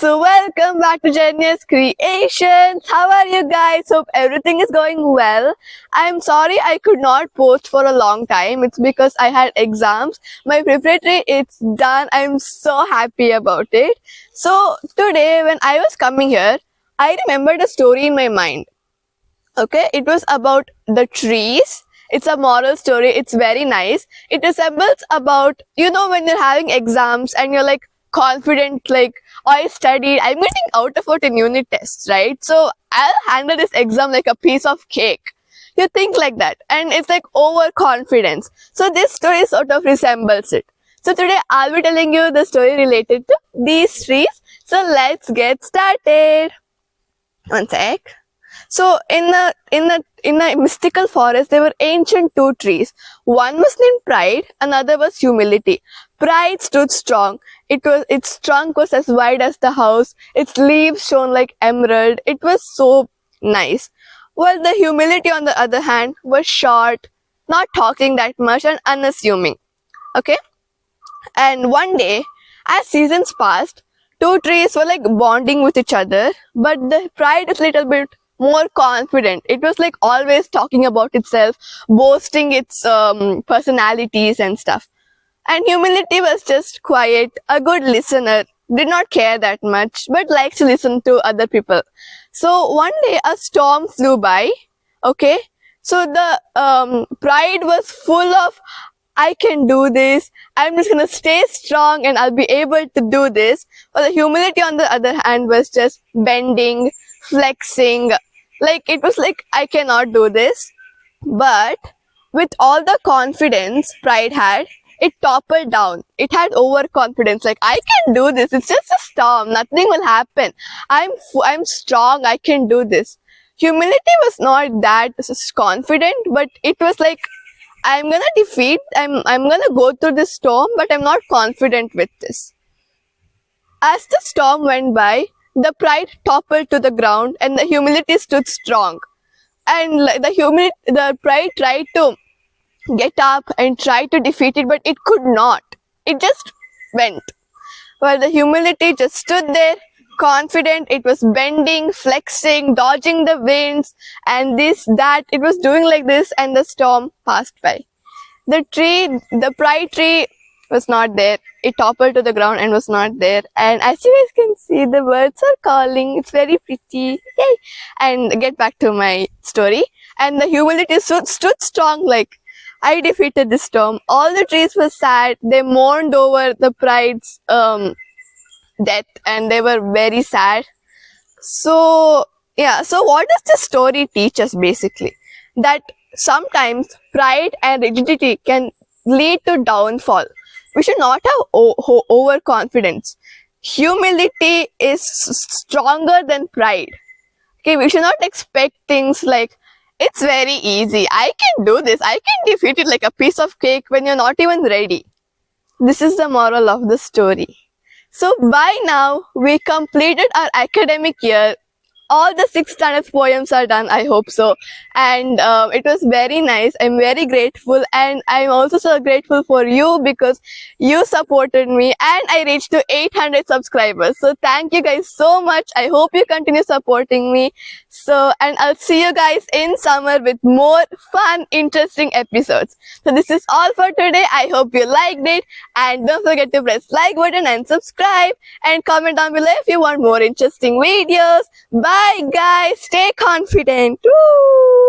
So welcome back to Genius Creations. How are you guys? Hope everything is going well. I'm sorry I could not post for a long time. It's because I had exams. My preparatory, it's done. I'm so happy about it. So today when I was coming here, I remembered a story in my mind. Okay, it was about the trees. It's a moral story. It's very nice. It resembles about, when you're having exams and you're like confident, like, oh, I studied, I'm getting out of it in unit tests, right? So I'll handle this exam like a piece of cake. You think like that, and it's like overconfidence. So this story sort of resembles it. So today I'll be telling you the story related to these trees. So let's get started. One sec. So in a mystical forest, there were ancient two trees. One was named Pride, another was Humility. Pride stood strong. Its trunk was as wide as the house. Its leaves shone like emerald. It was so nice. While the Humility, on the other hand, was short, not talking that much, and unassuming. Okay? And one day, as seasons passed, two trees were like bonding with each other, but the Pride was a little bit more confident. It was like always talking about itself, boasting its personalities and stuff. And Humility was just quiet, a good listener, did not care that much, but likes to listen to other people. So one day a storm flew by. Okay, so the Pride was full of, I can do this, I'm just gonna stay strong and I'll be able to do this. But the Humility, on the other hand, was just bending, flexing, like it was like, I cannot do this. But with all the confidence Pride had, it toppled down. It had overconfidence, like, I can do this, it's just a storm, nothing will happen, I'm strong, I can do this. Humility was not that confident, but it was like, I'm gonna go through this storm, but I'm not confident with this. As the storm went by, the Pride toppled to the ground and the Humility stood strong. And the Pride tried to get up and try to defeat it, but it could not. It just went. While the Humility just stood there, confident. It was bending, flexing, dodging the winds, and this, that. It was doing like this, and the storm passed by. The Pride tree was not there. It toppled to the ground and was not there. And as you guys can see, the birds are calling. It's very pretty. Yay! And get back to my story. And the Humility stood strong, like, I defeated the storm. All the trees were sad. They mourned over the Pride's death, and they were very sad. So yeah, so what does this story teach us basically? That sometimes pride and rigidity can lead to downfall. We should not have overconfidence. Humility is stronger than pride. Okay, we should not expect things like, it's very easy, I can do this, I can defeat it like a piece of cake, when you're not even ready. This is the moral of the story. So by now, we completed our academic year. All the 6th standard poems are done, I hope so. And it was very nice. I'm very grateful, and I'm also so grateful for you because you supported me and I reached to 800 subscribers. So thank you guys so much. I hope you continue supporting me. So, and I'll see you guys in summer with more fun, interesting episodes. So this is all for today. I hope you liked it, and don't forget to press like button and subscribe, and comment down below if you want more interesting videos. Bye guys, stay confident. Woo!